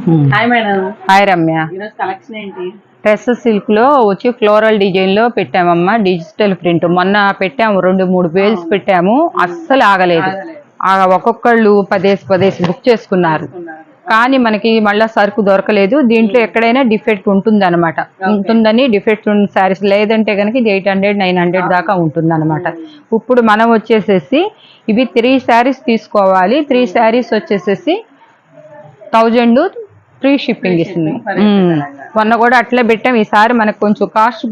Hi madam. Hi Ramya. ఈరోజు collection ఏంటి? Dress silk లో వచ్చి ఫ్లోరల్ డిజైన్ లో పెట్టామమ్మా. డిజిటల్ ప్రింట్ మొన్న పెట్టాము, 2-3 పేజెస్ పెట్టాము. అస్సలు ఆగలేదు. ఒక్కొక్కళ్ళు 10 బుక్ చేసుకున్నారు. కానీ మనకి మళ్ళీ సరుకు దొరకలేదు. దీంట్లో ఎక్కడైనా డిఫెక్ట్ ఉంటుందని డిఫెక్ట్ ఉన్న శారీస్ లేదంటే కనుక ఇది 800-900 దాకా ఉంటుందన్నమాట. ఇప్పుడు మనం వచ్చేసేసి ఇవి 3 శారీస్ తీసుకోవాలి. 3 శారీస్ వచ్చేసేసి 1000 ఫ్రీ షిప్పింగ్ ఇస్తుంది. మొన్న కూడా అట్లే పెట్టాం. ఈసారి మనకు కొంచెం కాస్ట్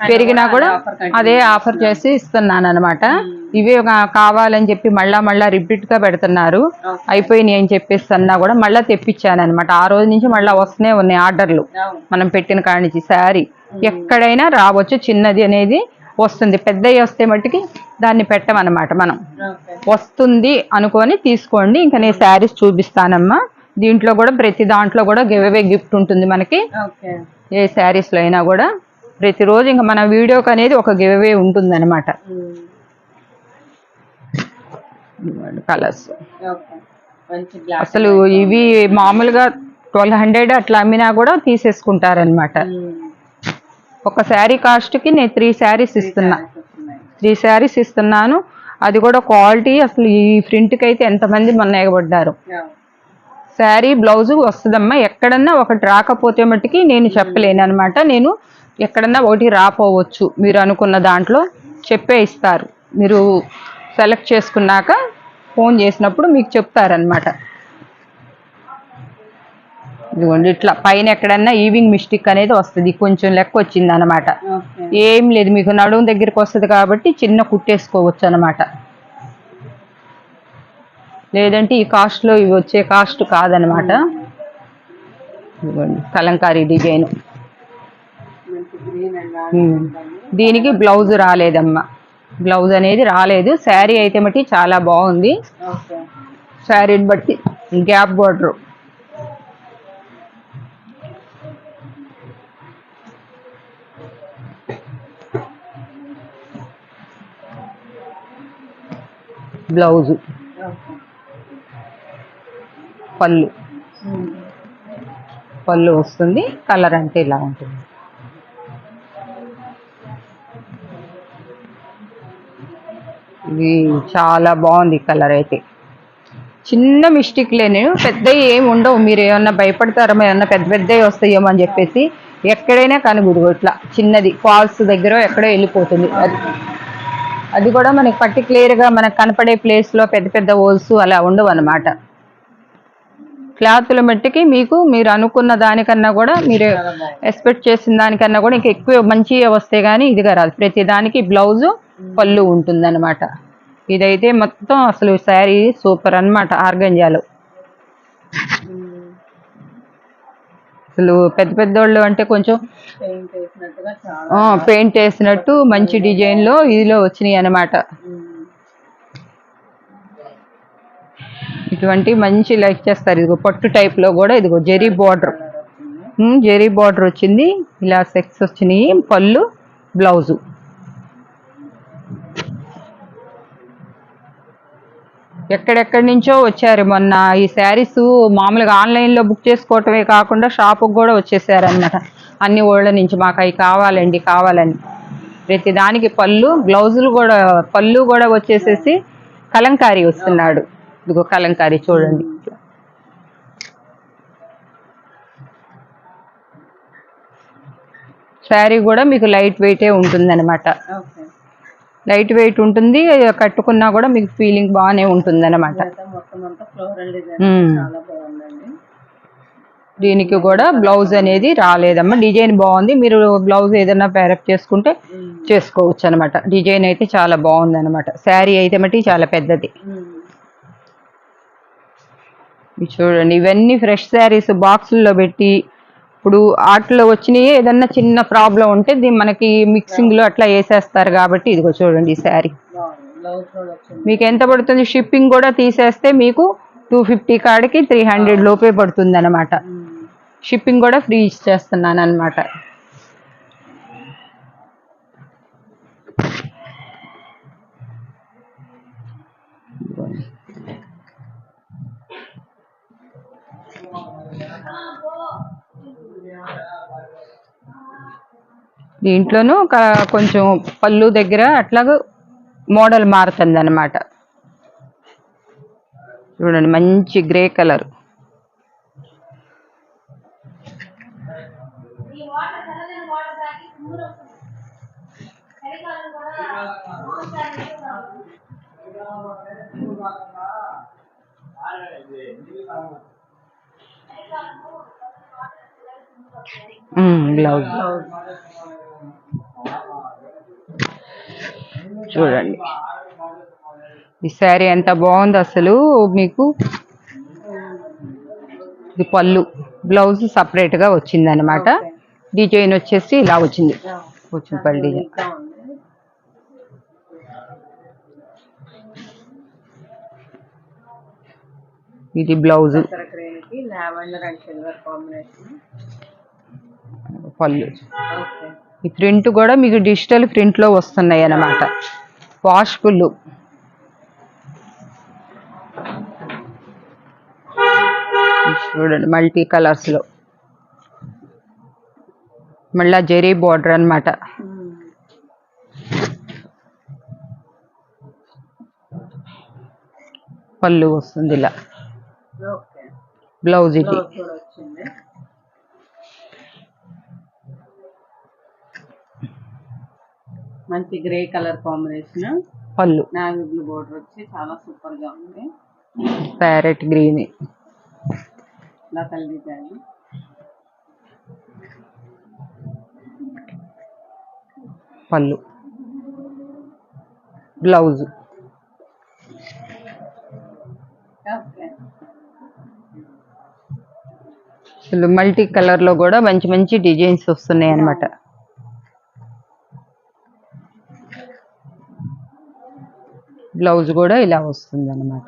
పెరిగినా కూడా అదే ఆఫర్ చేసి ఇస్తున్నాను అనమాట. ఇవే కావాలని చెప్పి మళ్ళా రిపీట్ గా పెడుతున్నారు. అయిపోయినాయి అని చెప్పేసి అన్నా కూడా మళ్ళీ తెప్పించాను అనమాట. ఆ రోజు నుంచి మళ్ళీ వస్తూనే ఉన్నాయి ఆర్డర్లు. మనం పెట్టిన కాడి నుంచి శారీ ఎక్కడైనా రావచ్చు. చిన్నది అనేది వస్తుంది, పెద్దవి వస్తే మట్టుకి దాన్ని పెట్టమన్నమాట. మనం వస్తుంది అనుకొని తీసుకోండి. ఇంకా నేను శారీస్ చూపిస్తానమ్మా. దీంట్లో కూడా ప్రతి దాంట్లో కూడా గివ్ అవే గిఫ్ట్ ఉంటుంది మనకి. ఏ శారీస్ లో అయినా కూడా ప్రతిరోజు ఇంకా మన వీడియోకి అనేది ఒక గివ్ అవే ఉంటుంది అనమాట. కలర్స్ అసలు ఇవి మామూలుగా 1200 అట్లా అమ్మినా కూడా తీసేసుకుంటారనమాట. ఒక శారీ కాస్ట్ కి నేను 3 శారీస్ ఇస్తున్నా. 3 శారీస్ ఇస్తున్నాను. అది కూడా క్వాలిటీ. అసలు ఈ ప్రింట్ కి అయితే ఎంతమంది మొన్న ఎగబడ్డారు. శారీ బ్లౌజు వస్తుందమ్మా. ఎక్కడన్నా ఒకటి రాకపోతే మట్టుకి నేను చెప్పలేను అనమాట. నేను ఎక్కడన్నా ఒకటి రాపోవచ్చు. మీరు అనుకున్న దాంట్లో చెప్పే ఇస్తారు. మీరు సెలెక్ట్ చేసుకున్నాక ఫోన్ చేసినప్పుడు మీకు చెప్తారనమాట. ఇదిగోండి ఇట్లా పైన ఎక్కడన్నా ఈవింగ్ మిస్టేక్ అనేది వస్తుంది. కొంచెం లెక్క వచ్చింది అనమాట. ఏం లేదు, మీకు నడుము దగ్గరికి వస్తుంది కాబట్టి చిన్న కుట్టేసుకోవచ్చు అనమాట. లేదంటే ఈ కాస్ట్ లో ఇవి వచ్చే కాస్ట్ కాదనమాట. కలంకారీ డిజైన్. దీనికి బ్లౌజ్ రాలేదమ్మా. బ్లౌజ్ అనేది రాలేదు. శారీ అయితే మట్టి చాలా బాగుంది. శారీని బట్టి గ్యాప్ బోర్డర్. బ్లౌజు, పళ్ళు వస్తుంది. కలర్ అంటే ఇలా ఉంటుంది. ఇది చాలా బాగుంది కలర్ అయితే. చిన్న మిస్టేక్ లేని పెద్దవి ఏమి ఉండవు. మీరు ఏమన్నా భయపడతారో ఏమన్నా పెద్దవి వస్తాయేమో అని చెప్పేసి ఎక్కడైనా కనుగొడు ఇట్లా చిన్నది ఫాల్స్ దగ్గర ఎక్కడో వెళ్ళిపోతుంది. అది కూడా మనకి పర్టికులర్గా మనకు కనపడే ప్లేస్లో పెద్ద హోల్స్ అలా ఉండవు అన్నమాట. క్లాతుల మట్టికి మీరు అనుకున్న దానికన్నా కూడా మీరు ఎక్స్పెక్ట్ చేసిన దానికన్నా కూడా ఇంకా ఎక్కువ మంచిగా వస్తే కానీ ఇదిగా రాదు. ప్రతి దానికి బ్లౌజు పళ్ళు ఉంటుందన్నమాట. ఇదైతే మొత్తం అసలు శారీ సూపర్ అన్నమాట. ఆర్గంజాలో అసలు పెద్దోళ్ళు అంటే కొంచెం పెయింట్ వేసినట్టు మంచి డిజైన్లో ఇదిలో వచ్చినాయి అన్నమాట. ఇటువంటి మంచి లైక్ చేస్తారు. ఇదిగో పట్టు టైప్ లో కూడా ఇదిగో జెరీ బార్డర్ వచ్చింది. ఇలా సెక్స్ వచ్చినాయి. పళ్ళు, బ్లౌజు. ఎక్కడెక్కడి నుంచో వచ్చారు మొన్న. ఈ శారీస్ మామూలుగా ఆన్లైన్లో బుక్ చేసుకోవటమే కాకుండా షాపుకి కూడా వచ్చేసారనమాట. అన్ని ఊళ్ళ నుంచి మాకు అవి కావాలని ప్రతి దానికి పళ్ళు కూడా వచ్చేసేసి కలంకారీ వస్తున్నాడు. ఇదిగో కలంకారీ చూడండి. శారీ కూడా మీకు లైట్ వెయిటే ఉంటుంది అనమాట. లైట్ వెయిట్ ఉంటుంది. కట్టుకున్నా కూడా మీకు ఫీలింగ్ బాగానే ఉంటుంది అనమాట. దీనికి కూడా బ్లౌజ్ అనేది రాలేదమ్మా. డిజైన్ బాగుంది. మీరు బ్లౌజ్ ఏదైనా ప్యారప్ చేసుకుంటే చేసుకోవచ్చు అనమాట. డిజైన్ అయితే చాలా బాగుంది అనమాట. శారీ అయితే మట్టి చాలా పెద్దది. చూడండి, ఇవన్నీ ఫ్రెష్ శారీస్ బాక్సుల్లో పెట్టి ఇప్పుడు ఆటలో వచ్చినాయి. ఏదన్నా చిన్న ప్రాబ్లం ఉంటే మనకి మిక్సింగ్ లో అట్లా వేసేస్తారు కాబట్టి ఇదిగో చూడండి. ఈ శారీ మీకు ఎంత పడుతుంది? షిప్పింగ్ కూడా తీసేస్తే మీకు 250 కాడికి 300 లోపే పడుతుంది అనమాట. షిప్పింగ్ కూడా ఫ్రీ ఇచ్చేస్తున్నాను అనమాట. దీంట్లోనూ కొంచెం పళ్ళు దగ్గర అట్లాగా మోడల్ మారుతుంది అన్నమాట. చూడండి మంచి గ్రే కలర్. బ్లౌజ్ చూడండి ఈ శారీ ఎంత బాగుంది అసలు. మీకు ఇది పళ్ళు, బ్లౌజ్ సపరేట్ గా వచ్చింది అనమాట. డిజైన్ వచ్చేసి ఇలా వచ్చింది, పళ్ళు డిజైన్. ఇది బ్లౌజ్, పళ్ళు. ఈ ప్రింట్ కూడా మీకు డిజిటల్ ప్రింట్ లో వస్తున్నాయి అన్నమాట. వాష్ఫుల్. చూడండి మల్టీ కలర్స్ లో, మళ్ళా జెరీ బోర్డర్ అన్నమాట. పళ్ళు వస్తుంది ఇలా, బ్లౌజ్ ఇది. మంచి గ్రే కలర్ కాంబినేషన్, పళ్ళు నావీ బ్లూ బోర్డర్ వచ్చి చాలా సూపర్ గా ఉంది. ప్యారెట్ గ్రీన్ లతల్ డిజైన్. పళ్ళు, బ్లౌజ్. మల్టీ కలర్ లో కూడా మంచి మంచి డిజైన్స్ వస్తున్నాయి అన్నమాట. బ్లౌజ్ కూడా ఇలా వస్తుంది అన్నమాట.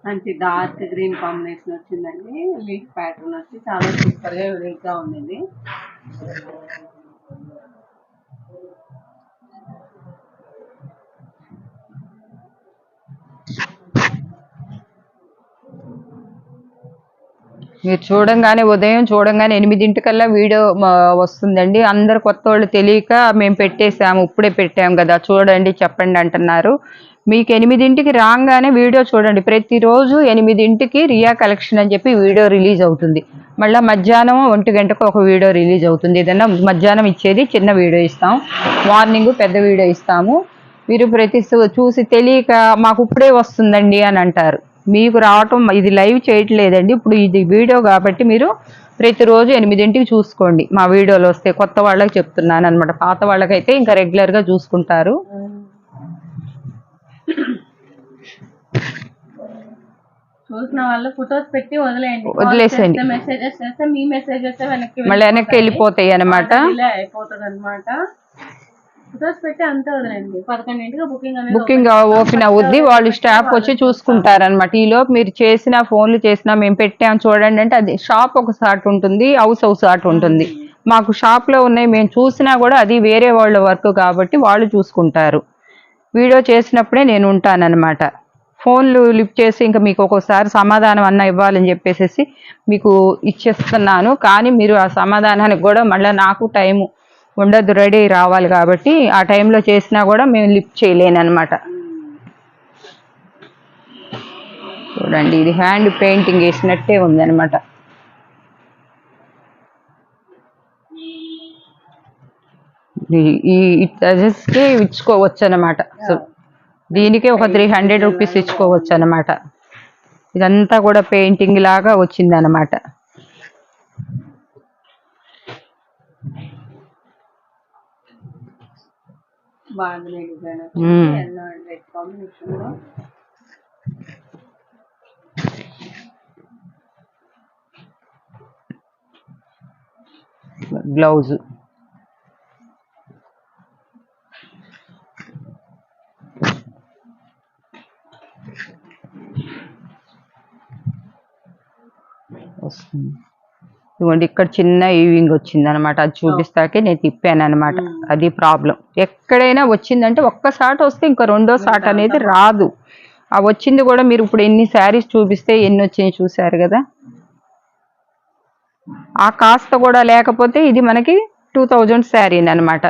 మంచి డార్క్ గ్రీన్ కాంబినేషన్ వచ్చిందండి. లీఫ్ ప్యాటర్న్ వచ్చి చాలా సూపర్ గా యూనిక్ గా ఉంది. మీరు చూడంగానే ఉదయం చూడంగానే 8 వీడియో వస్తుందండి. అందరు కొత్త వాళ్ళు తెలియక మేము పెట్టేసాము, ఇప్పుడే పెట్టాము కదా చూడండి చెప్పండి అంటున్నారు. మీకు 8ంటికి రాగానే వీడియో చూడండి. ప్రతిరోజు 8ంటికి రియా కలెక్షన్ అని చెప్పి వీడియో రిలీజ్ అవుతుంది. మళ్ళీ మధ్యాహ్నం 1 గంటకు ఒక వీడియో రిలీజ్ అవుతుంది. ఏదన్నా మధ్యాహ్నం ఇచ్చేది చిన్న వీడియో ఇస్తాం, మార్నింగ్ పెద్ద వీడియో ఇస్తాము. మీరు ప్రతి చూసి తెలియక మాకు ఇప్పుడే వస్తుందండి అని అంటారు. మీకు రావటం, ఇది లైవ్ చేయట్లేదండి, ఇప్పుడు ఇది వీడియో కాబట్టి మీరు ప్రతిరోజు 8ంటికి చూసుకోండి. మా వీడియోలు వస్తే కొత్త వాళ్ళకి చెప్తున్నాను అనమాట. పాత వాళ్ళకైతే ఇంకా రెగ్యులర్గా చూసుకుంటారు. చూసిన వాళ్ళు ఫొటోస్ పెట్టి వదిలేసేయండి. మెసేజెస్ చేస్తే మీ మెసేజెస్ మళ్ళీ వెనక్కి వెళ్ళిపోతాయి అనమాట. అయిపోతుంది అనమాట. ఫొటోస్ పెట్టి అంతే వదిలేండి. 11ంటికి బుకింగ్ ఓపెన్ అవుద్ది. వాళ్ళు స్టాఫ్ వచ్చి చూసుకుంటారనమాట. ఈలోపు మీరు చేసిన ఫోన్లు చేసినా మేము పెట్టాము చూడండి అంటే అది షాప్ ఒక సాట్ ఉంటుంది, హౌస్ సాట్ ఉంటుంది. మాకు షాప్ లో ఉన్నాయి, మేము చూసినా కూడా అది వేరే వాళ్ళ వర్క్ కాబట్టి వాళ్ళు చూసుకుంటారు. వీడియో చేసినప్పుడే నేను ఉంటానన్నమాట. ఫోన్లు లిఫ్ట్ చేసి ఇంకా మీకు ఒక్కోసారి సమాధానం అన్న ఇవ్వాలని చెప్పేసి మీకు ఇచ్చేస్తున్నాను. కానీ మీరు ఆ సమాధానానికి కూడా మళ్ళీ నాకు టైము ఉండదు, రెడీ రావాలి కాబట్టి ఆ టైంలో చేసినా కూడా మేము లిఫ్ట్ చేయలేను అనమాట. చూడండి ఇది హ్యాండ్ పెయింటింగ్ వేసినట్టే ఉంది అనమాట. ఈ డ్రెస్కి ఇచ్చుకోవచ్చు అనమాట. సో దీనికి ఒక 300 రూపీస్ ఇచ్చుకోవచ్చు అనమాట. ఇదంతా కూడా పెయింటింగ్ లాగా వచ్చింది అనమాట. బ్లౌజ్ వస్తుంది. ఇదిగోండి ఇక్కడ చిన్న ఈవింగ్ వచ్చింది అనమాట. అది చూపిస్తాకే నేను తిప్పాను అనమాట. అది ప్రాబ్లం. ఎక్కడైనా వచ్చిందంటే ఒక్కసారి వస్తే ఇంకా రెండో సాట్ అనేది రాదు. ఆ వచ్చింది కూడా మీరు ఇప్పుడు ఎన్ని శారీస్ చూపిస్తే ఎన్ని వచ్చాయి చూసారు కదా. ఆ కాస్త కూడా లేకపోతే ఇది మనకి 2000 శారీ అనమాట.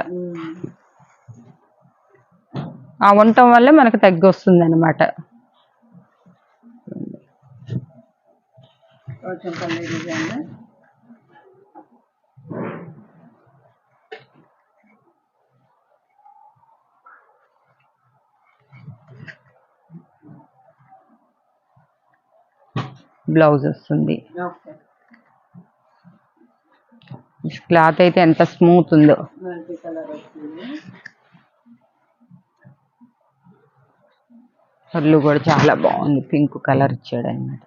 ఆ ఉండటం వల్ల మనకు తగ్గి వస్తుంది అనమాట. బ్లౌజ్ వస్తుంది. క్లాత్ అయితే ఎంత స్మూత్ ఉందో. పళ్ళు కూడా చాలా బాగుంది, పింక్ కలర్ ఇచ్చాడు అనమాట.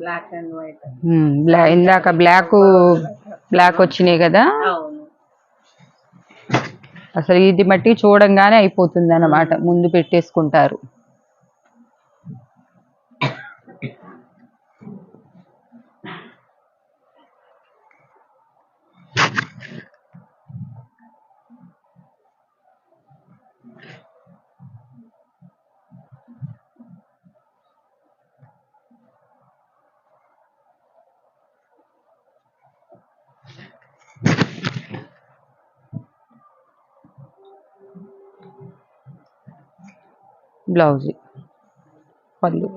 Black and white. ఇందాక బ్లాక్ వచ్చినాయి కదా, అసలు ఇది మట్టి చూడంగానే అయిపోతుంది అన్నమాట, ముందు పెట్టేసుకుంటారు. బ్లౌజ్, పళ్ళు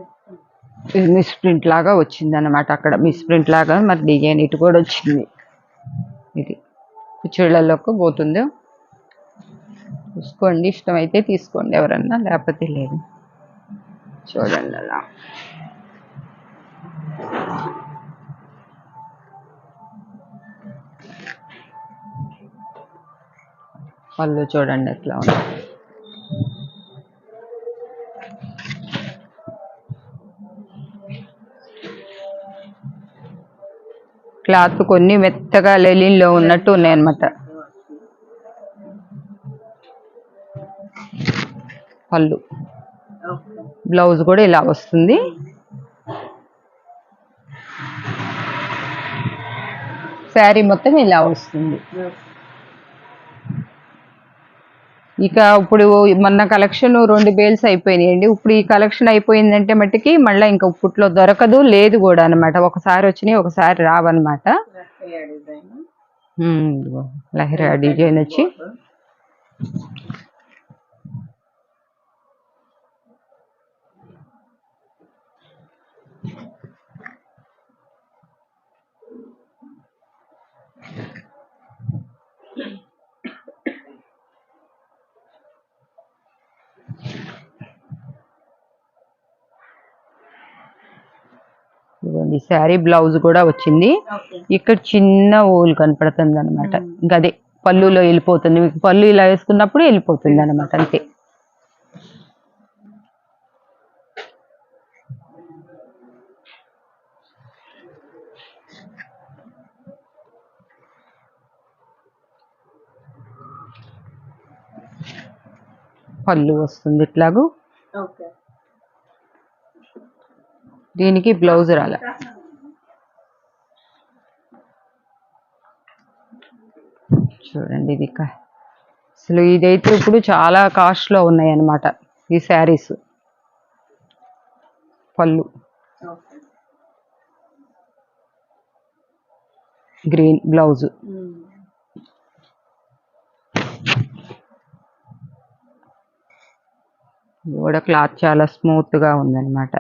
మిస్ ప్రింట్ లాగా వచ్చింది అనమాట. అక్కడ మిస్ ప్రింట్ లాగా మరి డిజైన్ ఇటు కూడా వచ్చింది. ఇది కుచ్చిళ్ళలోకి పోతుందో చూసుకోండి, ఇష్టమైతే తీసుకోండి ఎవరన్నా, లేకపోతే లేదు. చూడండి అలా పళ్ళు చూడండి ఎట్లా ఉంది. క్లాత్ కొన్ని మెత్తగా లెలిన్లో ఉన్నట్టు ఉన్నాయన్నమాట. పళ్ళు, బ్లౌజ్ కూడా ఇలా వస్తుంది. శారీ మొత్తం ఇలా వస్తుంది. ఇక ఇప్పుడు మొన్న కలెక్షన్ 2 బేల్స్ అయిపోయినాయండి. ఇప్పుడు ఈ కలెక్షన్ అయిపోయిందంటే మట్టికి మళ్ళీ ఇంకా ఇప్పట్లో దొరకదు, లేదు కూడా అనమాట. ఒకసారి వచ్చినాయి, ఒకసారి రావన్నమాట. లహరా డిజైన్ వచ్చి ఇవ్వండి. శారీ బ్లౌజ్ కూడా వచ్చింది. ఇక్కడ చిన్న ఊలు కనపడుతుంది అనమాట. గదే పళ్ళులో వెళ్ళిపోతుంది, మీకు పళ్ళు ఇలా వేసుకున్నప్పుడు వెళ్ళిపోతుంది అనమాట, అంతే. పళ్ళు వస్తుంది ఇట్లాగూ. దీనికి బ్లౌజ్ రాల. చూడండి ఇది అసలు ఇదైతే ఇప్పుడు చాలా కాస్ట్ లో ఉన్నాయి అన్నమాట ఈ శారీస్. పళ్ళు గ్రీన్, బ్లౌజ్ కూడా క్లాత్ చాలా స్మూత్ గా ఉందన్నమాట.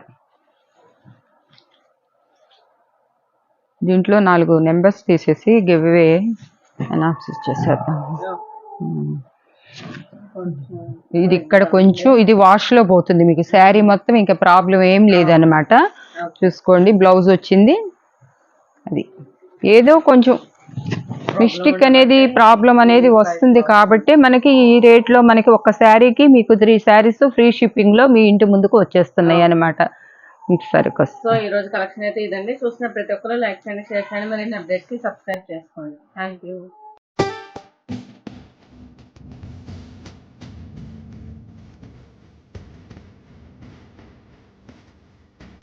దీంట్లో 4 నెంబర్స్ తీసేసి గివ్ అవే అనౌన్స్ చేసేద్దాం. ఇది ఇక్కడ కొంచెం ఇది వాష్ లో పోతుంది మీకు. శారీ మొత్తం ఇంకా ప్రాబ్లం ఏం లేదనమాట. చూసుకోండి, బ్లౌజ్ వచ్చింది. అది ఏదో కొంచెం మిస్టేక్ అనేది ప్రాబ్లం అనేది వస్తుంది కాబట్టి మనకి ఈ రేట్ లో మనకి ఒక శారీకి మీకు 3 శారీస్ ఫ్రీ షిప్పింగ్ లో మీ ఇంటి ముందుకు వచ్చేస్తున్నాయి అనమాట. సో ఈ రోజు కలెక్షన్ అయితే ఇదండి. చూసిన ప్రతి ఒక్కరు లైక్ చేయండి, షేర్ చేయండి, మరి అప్డేట్స్ కి సబ్స్క్రైబ్ చేసుకోండి. Thank you.